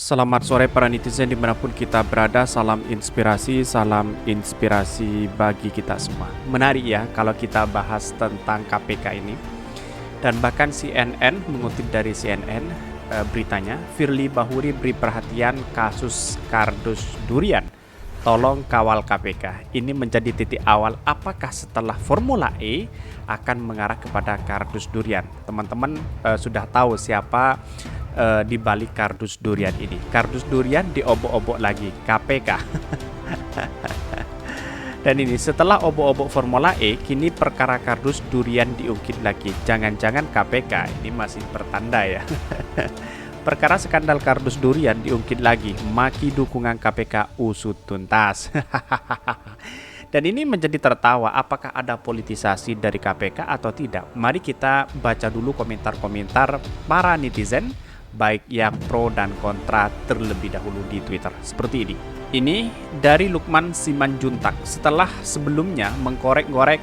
Selamat sore para netizen dimanapun kita berada, salam inspirasi bagi kita semua. Menarik ya kalau kita bahas tentang KPK ini. Dan bahkan CNN mengutip dari CNN beritanya, Firly Bahuri beri perhatian kasus kardus durian. Tolong kawal KPK. Ini menjadi titik awal apakah setelah Formula E akan mengarah kepada kardus durian. Teman-teman sudah tahu siapa di balik kardus durian ini. Kardus durian diobok-obok lagi KPK. Dan ini setelah obok-obok Formula E, kini perkara kardus durian diungkit lagi. Jangan-jangan KPK ini masih bertanda ya. Perkara skandal kardus durian diungkit lagi. Maki dukungan KPK usut tuntas. Dan ini menjadi tertawa, apakah ada politisasi dari KPK atau tidak? Mari kita baca dulu komentar-komentar para netizen, baik yang pro dan kontra terlebih dahulu di Twitter. Seperti ini. Ini dari Lukman Simanjuntak. Setelah sebelumnya mengkorek-korek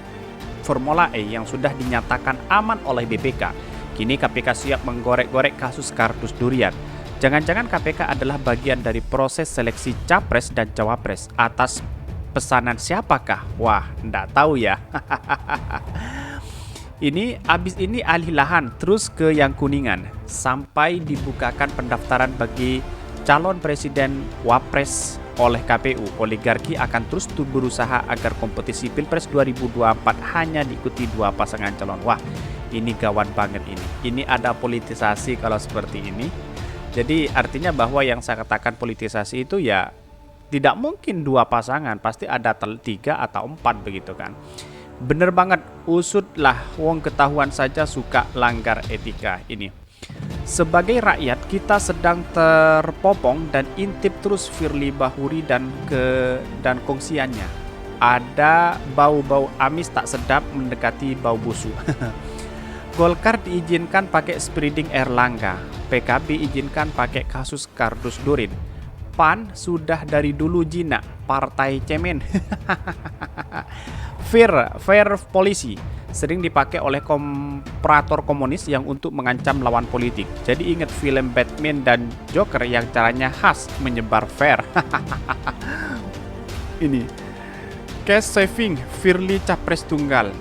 Formula E yang sudah dinyatakan aman oleh BPK, kini KPK siap menggorek-gorek kasus kardus durian. Jangan-jangan KPK adalah bagian dari proses seleksi capres dan cawapres. Atas pesanan siapakah? Wah, ndak tahu ya. Ini abis ini alih lahan terus ke yang Kuningan sampai dibukakan pendaftaran bagi calon presiden wapres oleh KPU. Oligarki akan terus berusaha agar kompetisi Pilpres 2024 hanya diikuti dua pasangan calon. Wah, ini gawat banget ini. Ini ada politisasi kalau seperti ini. Jadi artinya bahwa yang saya katakan politisasi itu ya tidak mungkin dua pasangan, pasti ada tiga atau empat begitu kan. Bener banget, usutlah, wong ketahuan saja suka langgar etika ini. Sebagai rakyat kita sedang terpopong dan intip terus Firly Bahuri dan kongsiannya. Ada bau-bau amis tak sedap mendekati bau busuk. Golkar diizinkan pakai spriding Erlangga, PKB izinkan pakai kasus kardus durin. PAN sudah dari dulu jinak, partai cemen. Fair polisi sering dipakai oleh komparator komunis yang untuk mengancam lawan politik. Jadi ingat film Batman dan Joker yang caranya khas menyebar fair. Ini cash saving Firly capres tunggal,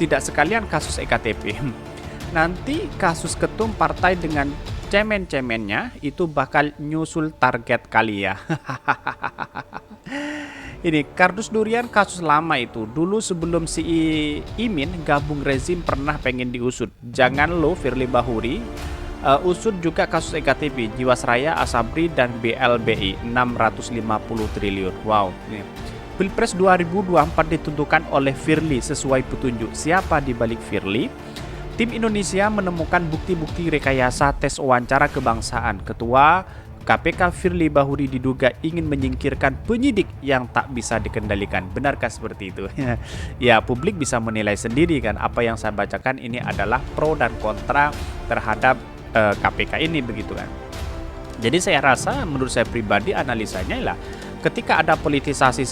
tidak sekalian kasus EKTP. Nanti kasus ketum partai dengan cemen-cemennya itu bakal nyusul target kali ya. Ini kardus durian kasus lama itu. Dulu sebelum si Imin gabung rezim pernah pengen diusut. Jangan lo Firly Bahuri usut juga kasus EKTP, Jiwasraya, Asabri dan BLBI 650 triliun. Wow. Ini. Pilpres 2024 ditentukan oleh Firly sesuai petunjuk. Siapa di balik Firly? Tim Indonesia menemukan bukti-bukti rekayasa tes wawancara kebangsaan. Ketua KPK Firly Bahuri diduga ingin menyingkirkan penyidik yang tak bisa dikendalikan. Benarkah seperti itu? Ya, publik bisa menilai sendiri kan. Apa yang saya bacakan ini adalah pro dan kontra terhadap KPK ini begitu kan. Jadi saya rasa menurut saya pribadi analisanya lah, ketika ada politisasi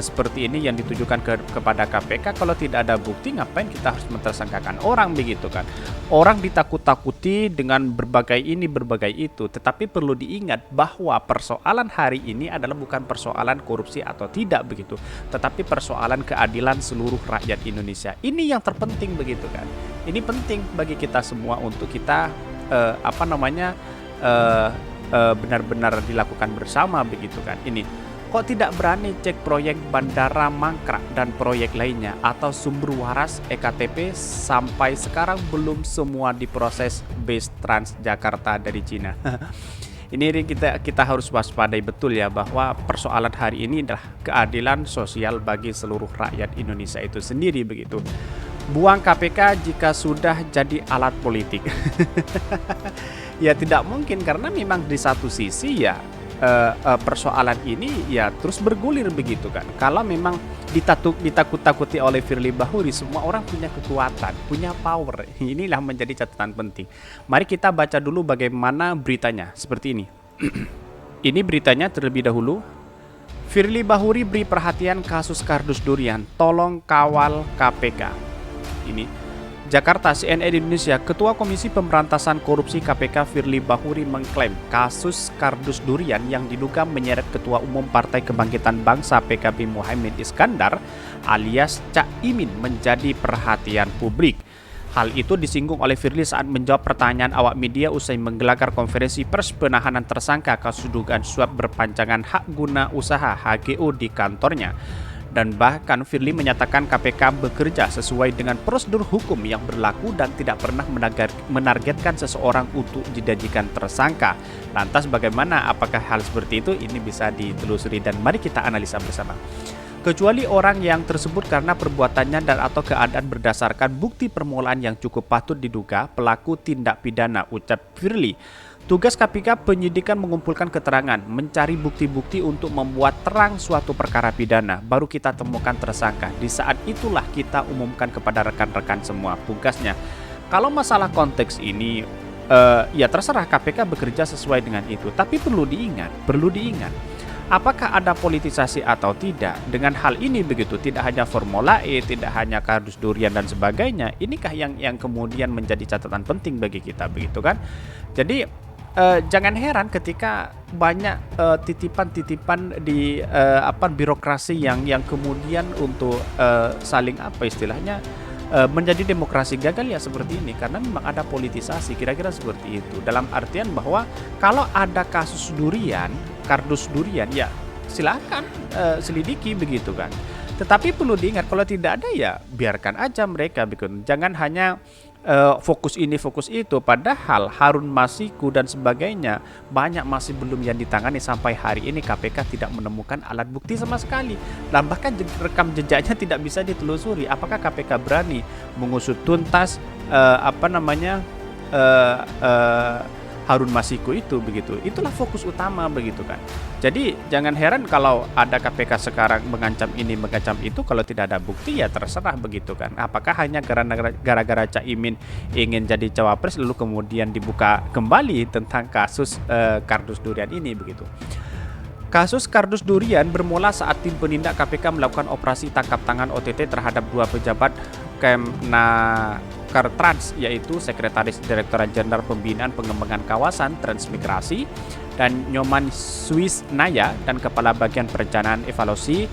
seperti ini yang ditujukan kepada KPK, kalau tidak ada bukti ngapain kita harus mentersangkakan orang begitu kan. Orang ditakut-takuti dengan berbagai ini berbagai itu, tetapi perlu diingat bahwa persoalan hari ini adalah bukan persoalan korupsi atau tidak begitu, tetapi persoalan keadilan seluruh rakyat Indonesia. Ini yang terpenting begitu kan. Ini penting bagi kita semua untuk kita benar-benar dilakukan bersama begitu kan. Ini kok tidak berani cek proyek Bandara Mangkrak dan proyek lainnya, atau sumber waras EKTP sampai sekarang belum semua diproses base Transjakarta dari Cina. Ini kita harus waspadai betul ya, bahwa persoalan hari ini adalah keadilan sosial bagi seluruh rakyat Indonesia itu sendiri begitu. Buang KPK jika sudah jadi alat politik. Ya tidak mungkin, karena memang di satu sisi ya persoalan ini ya terus bergulir begitu kan. Kalau memang ditakut-takuti oleh Firly Bahuri, semua orang punya kekuatan, punya power. Inilah menjadi catatan penting. Mari kita baca dulu bagaimana beritanya seperti ini. Ini beritanya terlebih dahulu. Firly Bahuri beri perhatian kasus kardus durian, tolong kawal KPK. Ini Jakarta, CNN Indonesia, Ketua Komisi Pemberantasan Korupsi KPK Firly Bahuri mengklaim kasus kardus durian yang diduga menyeret Ketua Umum Partai Kebangkitan Bangsa PKB Muhaimin Iskandar alias Cak Imin menjadi perhatian publik. Hal itu disinggung oleh Firly saat menjawab pertanyaan awak media usai menggelar konferensi pers penahanan tersangka kasus dugaan suap berpanjangan hak guna usaha HGU di kantornya. Dan bahkan Firly menyatakan KPK bekerja sesuai dengan prosedur hukum yang berlaku dan tidak pernah menargetkan seseorang untuk dijadikan tersangka. Lantas bagaimana? Apakah hal seperti itu? Ini bisa ditelusuri dan mari kita analisa bersama. Kecuali orang yang tersebut karena perbuatannya dan atau keadaan berdasarkan bukti permulaan yang cukup patut diduga pelaku tindak pidana, ucap Firly. Tugas KPK penyidikan mengumpulkan keterangan, mencari bukti-bukti untuk membuat terang suatu perkara pidana, baru kita temukan tersangka. Di saat itulah kita umumkan kepada rekan-rekan semua. Pungkasnya, kalau masalah konteks ini, ya terserah KPK bekerja sesuai dengan itu. Tapi perlu diingat, apakah ada politisasi atau tidak? Dengan hal ini begitu, tidak hanya Formula E, tidak hanya kardus durian dan sebagainya. Inikah yang kemudian menjadi catatan penting bagi kita begitu kan? Jadi jangan heran ketika banyak titipan-titipan di birokrasi yang kemudian untuk saling menjadi demokrasi gagal ya seperti ini karena memang ada politisasi kira-kira seperti itu. Dalam artian bahwa kalau ada kasus durian, kardus durian ya silakan selidiki begitu kan. Tetapi perlu diingat kalau tidak ada ya biarkan aja mereka begitu. Jangan hanya fokus ini fokus itu, padahal Harun Masiku dan sebagainya banyak masih belum yang ditangani sampai hari ini. KPK tidak menemukan alat bukti sama sekali dan bahkan rekam jejaknya tidak bisa ditelusuri. Apakah KPK berani mengusut tuntas Harun Masiku itu begitu? Itulah fokus utama begitu kan. Jadi jangan heran kalau ada KPK sekarang mengancam ini mengancam itu, kalau tidak ada bukti ya terserah begitu kan. Apakah hanya gara-gara Cak Imin ingin jadi cawapres lalu kemudian dibuka kembali tentang kasus kardus durian ini begitu. Kasus kardus durian bermula saat tim penindak KPK melakukan operasi tangkap tangan OTT terhadap dua pejabat Kemennakertrans, yaitu Sekretaris Direktorat Jenderal Pembinaan Pengembangan Kawasan Transmigrasi dan Nyoman Swisnaya dan Kepala Bagian Perencanaan Evaluasi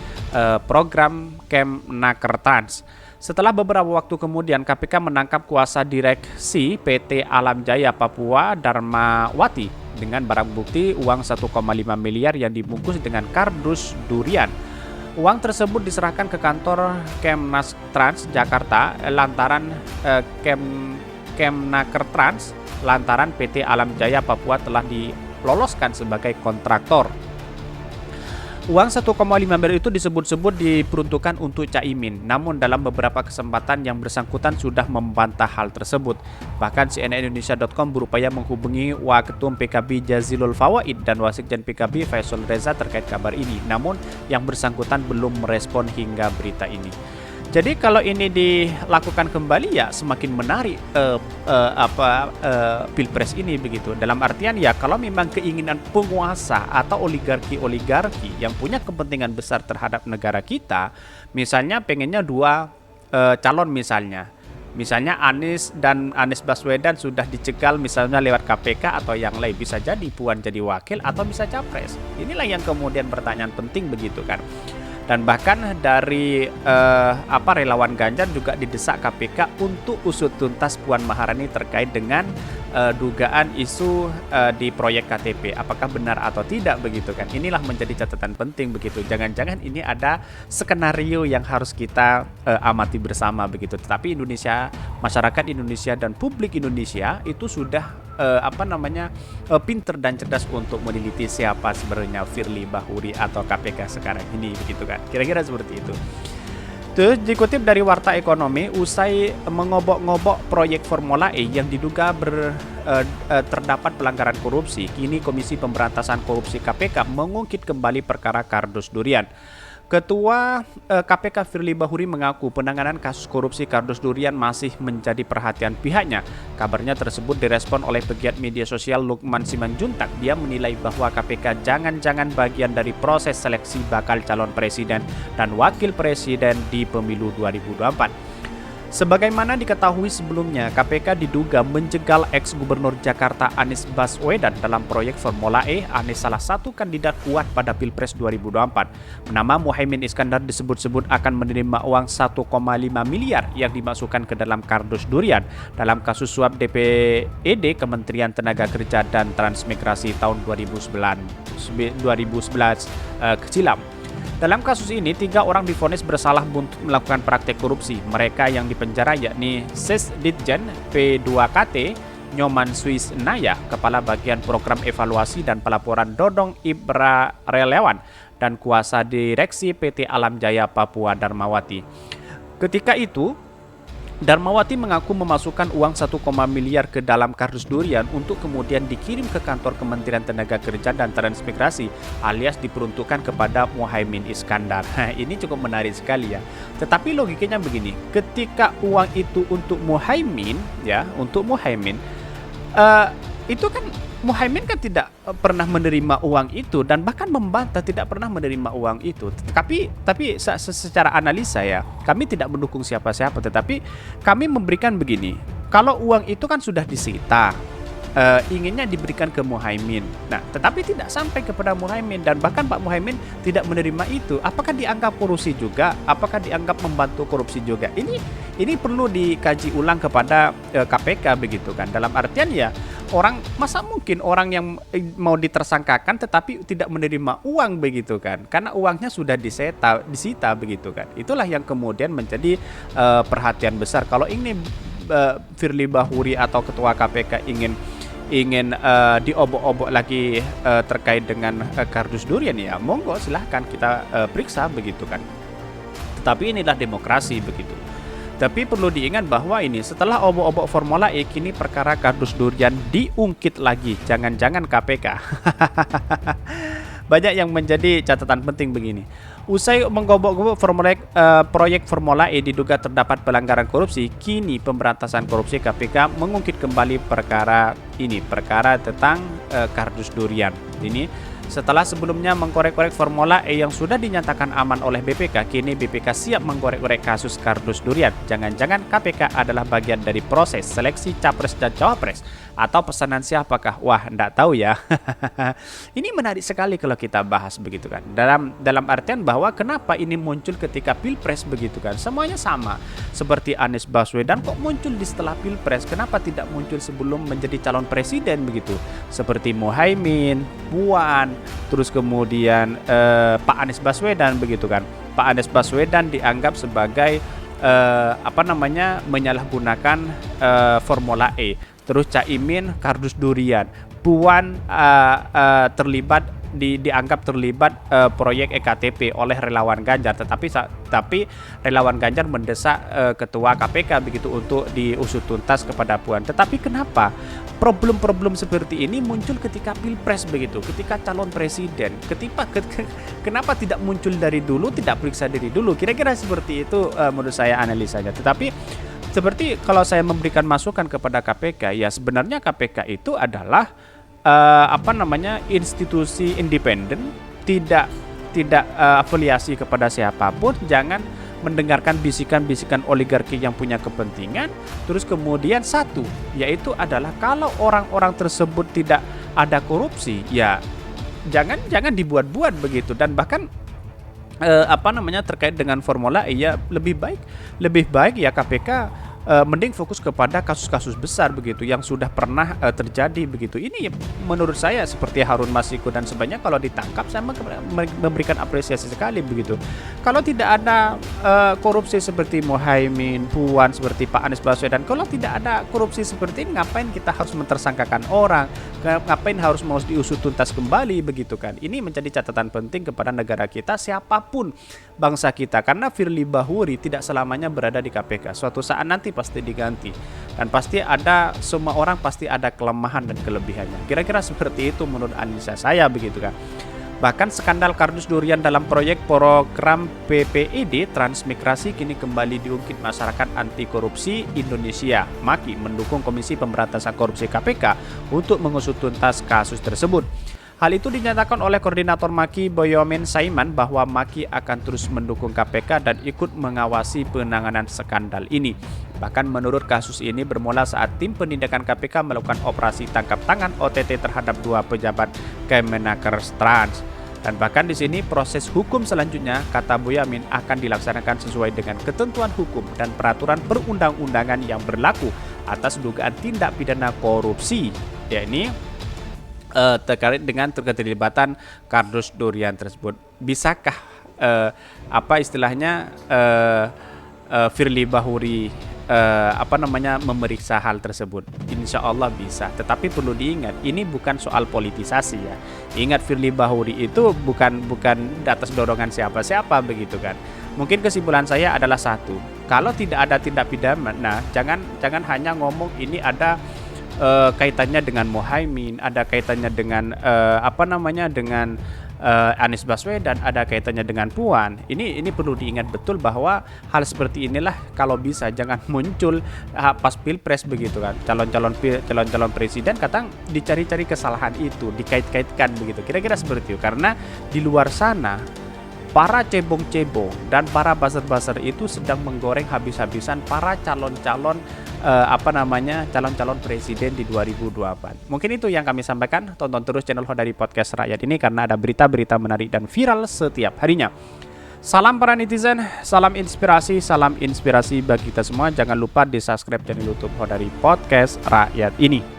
Program Kemennakertrans. Setelah beberapa waktu kemudian KPK menangkap kuasa direksi PT Alam Jaya Papua Darmawati dengan barang bukti uang 1,5 miliar yang dibungkus dengan kardus durian. Uang tersebut diserahkan ke kantor Kemennakertrans Jakarta lantaran Kemennakertrans lantaran PT Alam Jaya Papua telah diloloskan sebagai kontraktor. Uang 1,5 miliar itu disebut-sebut diperuntukkan untuk Cak Imin. Namun dalam beberapa kesempatan yang bersangkutan sudah membantah hal tersebut. Bahkan CNNindonesia.com berupaya menghubungi Waketum PKB Jazilul Fawaid dan Wasekjen PKB Faisal Reza terkait kabar ini. Namun yang bersangkutan belum merespon hingga berita ini. Jadi kalau ini dilakukan kembali ya semakin menarik Pilpres ini begitu. Dalam artian ya kalau memang keinginan penguasa atau oligarki yang punya kepentingan besar terhadap negara kita, misalnya pengennya dua calon misalnya Anies dan Anies Baswedan sudah dicegal misalnya lewat KPK atau yang lain, bisa jadi Puan jadi wakil atau bisa capres. Inilah yang kemudian pertanyaan penting begitu kan. Dan bahkan dari relawan Ganjar juga didesak KPK untuk usut tuntas Puan Maharani terkait dengan dugaan isu di proyek KTP. Apakah benar atau tidak begitu kan? Inilah menjadi catatan penting begitu. Jangan-jangan ini ada skenario yang harus kita amati bersama begitu. Tetapi Indonesia, masyarakat Indonesia dan publik Indonesia itu sudah pinter dan cerdas untuk meneliti siapa sebenarnya Firly Bahuri atau KPK sekarang ini begitu kan. Kira-kira seperti itu. Terus dikutip dari Warta Ekonomi, usai mengobok-ngobok proyek Formula E yang diduga terdapat pelanggaran korupsi, kini Komisi Pemberantasan Korupsi KPK mengungkit kembali perkara kardus durian. Ketua KPK Firly Bahuri mengaku penanganan kasus korupsi kardus durian masih menjadi perhatian pihaknya. Kabarnya tersebut direspon oleh pegiat media sosial Lukman Simanjuntak. Dia menilai bahwa KPK jangan-jangan bagian dari proses seleksi bakal calon presiden dan wakil presiden di pemilu 2024. Sebagaimana diketahui sebelumnya, KPK diduga menjegal ex-gubernur Jakarta Anies Baswedan dalam proyek Formula E. Anies salah satu kandidat kuat pada Pilpres 2024. Nama Muhaimin Iskandar disebut-sebut akan menerima uang 1,5 miliar yang dimasukkan ke dalam kardus durian dalam kasus suap DPED Kementerian Tenaga Kerja dan Transmigrasi tahun 2011 silam. Dalam kasus ini, 3 orang divonis bersalah untuk melakukan praktek korupsi. Mereka yang dipenjara yakni Sesditjen P2KT, Nyoman Suis Naya, Kepala Bagian Program Evaluasi dan Pelaporan Dodong Ibra Relawan, dan Kuasa Direksi PT Alam Jaya Papua Darmawati. Ketika itu, Darmawati mengaku memasukkan uang 1, miliar ke dalam kardus durian untuk kemudian dikirim ke kantor Kementerian Tenaga Kerja dan Transmigrasi alias diperuntukkan kepada Muhaimin Iskandar. Ini cukup menarik sekali ya. Tetapi logikanya begini, ketika uang itu untuk Muhaimin itu kan Muhaimin kan tidak pernah menerima uang itu dan bahkan membantah tidak pernah menerima uang itu. Tapi secara analisa ya, kami tidak mendukung siapa-siapa, tetapi kami memberikan begini. Kalau uang itu kan sudah disita, inginnya diberikan ke Muhaimin. Nah, tetapi tidak sampai kepada Muhaimin dan bahkan Pak Muhaimin tidak menerima itu. Apakah dianggap korupsi juga? Apakah dianggap membantu korupsi juga? Ini perlu dikaji ulang kepada KPK begitu kan. Dalam artian ya, masa mungkin orang yang mau ditersangkakan tetapi tidak menerima uang begitu kan? Karena uangnya sudah disita begitu kan. Itulah yang kemudian menjadi perhatian besar. Kalau ini Firly Bahuri atau Ketua KPK ingin diobok-obok lagi terkait dengan kardus durian ya, monggo silahkan kita periksa begitu kan. Tetapi inilah demokrasi begitu. Tapi perlu diingat bahwa ini setelah obok-obok Formula E, kini perkara kardus durian diungkit lagi. Jangan-jangan KPK. Banyak yang menjadi catatan penting begini. Usai menggobok-gobok proyek Formula E diduga terdapat pelanggaran korupsi, kini Pemberantasan Korupsi KPK mengungkit kembali perkara tentang kardus durian. Ini setelah sebelumnya mengkorek-korek Formula E yang sudah dinyatakan aman oleh BPK, kini BPK siap mengkorek-korek kasus kardus durian. Jangan-jangan KPK adalah bagian dari proses seleksi Capres dan Cawapres atau pesanan siapakah? Wah, enggak tahu ya. Ini menarik sekali kalau kita bahas begitu kan. Dalam artian bahwa kenapa ini muncul ketika Pilpres begitu kan. Semuanya sama. Seperti Anies Baswedan kok muncul di setelah Pilpres, kenapa tidak muncul sebelum menjadi calon presiden begitu. Seperti Muhaimin, Puan, terus kemudian Pak Anies Baswedan begitu kan. Pak Anies Baswedan dianggap sebagai menyalahgunakan Formula E. Terus Caimin kardus durian, Puan dianggap terlibat proyek EKTP oleh relawan Ganjar, tapi relawan Ganjar mendesak ketua KPK begitu untuk diusut tuntas kepada Puan. Tetapi kenapa problem-problem seperti ini muncul ketika Pilpres begitu, ketika calon presiden? Kenapa tidak muncul dari dulu, tidak periksa diri dulu? Kira-kira seperti itu menurut saya analisanya. Tetapi seperti kalau saya memberikan masukan kepada KPK, ya sebenarnya KPK itu adalah institusi independen, tidak afiliasi kepada siapapun. Jangan mendengarkan bisikan-bisikan oligarki yang punya kepentingan. Terus kemudian satu, yaitu adalah kalau orang-orang tersebut tidak ada korupsi, ya jangan dibuat-buat begitu. Dan bahkan terkait dengan Formula E, ya lebih baik ya KPK mending fokus kepada kasus-kasus besar begitu yang sudah pernah terjadi begitu. Ini menurut saya seperti Harun Masiku dan sebagainya, kalau ditangkap saya memberikan apresiasi sekali begitu. Kalau tidak ada korupsi seperti Muhaimin, Puan, seperti Pak Anies Baswedan, kalau tidak ada korupsi seperti ini, ngapain kita harus mentersangkakan orang? Ngapain harus mau diusut tuntas kembali begitu kan? Ini menjadi catatan penting kepada negara kita, siapapun bangsa kita, karena Firly Bahuri tidak selamanya berada di KPK. Suatu saat nanti pasti diganti, dan pasti semua orang pasti ada kelemahan dan kelebihannya. Kira-kira seperti itu menurut analisa saya begitu kan. Bahkan skandal kardus durian dalam proyek program PPED Transmigrasi kini kembali diungkit masyarakat anti korupsi Indonesia. MAKI mendukung Komisi Pemberantasan Korupsi KPK untuk mengusut tuntas kasus tersebut. Hal itu dinyatakan oleh Koordinator MAKI Boyomin Saiman bahwa MAKI akan terus mendukung KPK dan ikut mengawasi penanganan skandal ini. Bahkan menurut kasus ini bermula saat tim penindakan KPK melakukan operasi tangkap tangan OTT terhadap 2 pejabat Kemenaker Trans. Dan bahkan di sini proses hukum selanjutnya, kata Boyamin, akan dilaksanakan sesuai dengan ketentuan hukum dan peraturan perundang-undangan yang berlaku atas dugaan tindak pidana korupsi, yakni terkait dengan keterlibatan Kardus Durian tersebut. Bisakah Firly Bahuri memeriksa hal tersebut? Insya Allah bisa, tetapi perlu diingat ini bukan soal politisasi ya. Ingat, Firly Bahuri itu bukan di atas dorongan siapa-siapa begitu kan. Mungkin kesimpulan saya adalah satu, kalau tidak ada tindak pidana, nah jangan hanya ngomong ini ada kaitannya dengan Muhaimin, ada kaitannya dengan dengan Anies Baswedan, ada kaitannya dengan Puan. Ini perlu diingat betul bahwa hal seperti inilah kalau bisa jangan muncul pas pilpres begitu kan. Calon-calon presiden kadang dicari-cari kesalahan itu, dikait-kaitkan begitu. Kira-kira seperti itu, karena di luar sana para cebong-cebong dan para buzzer-buzzer itu sedang menggoreng habis-habisan para calon-calon calon-calon presiden di 2024. Mungkin itu yang kami sampaikan. Tonton terus channel Hodari Podcast Rakyat ini karena ada berita-berita menarik dan viral setiap harinya. Salam para netizen, salam inspirasi bagi kita semua. Jangan lupa di subscribe channel YouTube Hodari Podcast Rakyat ini.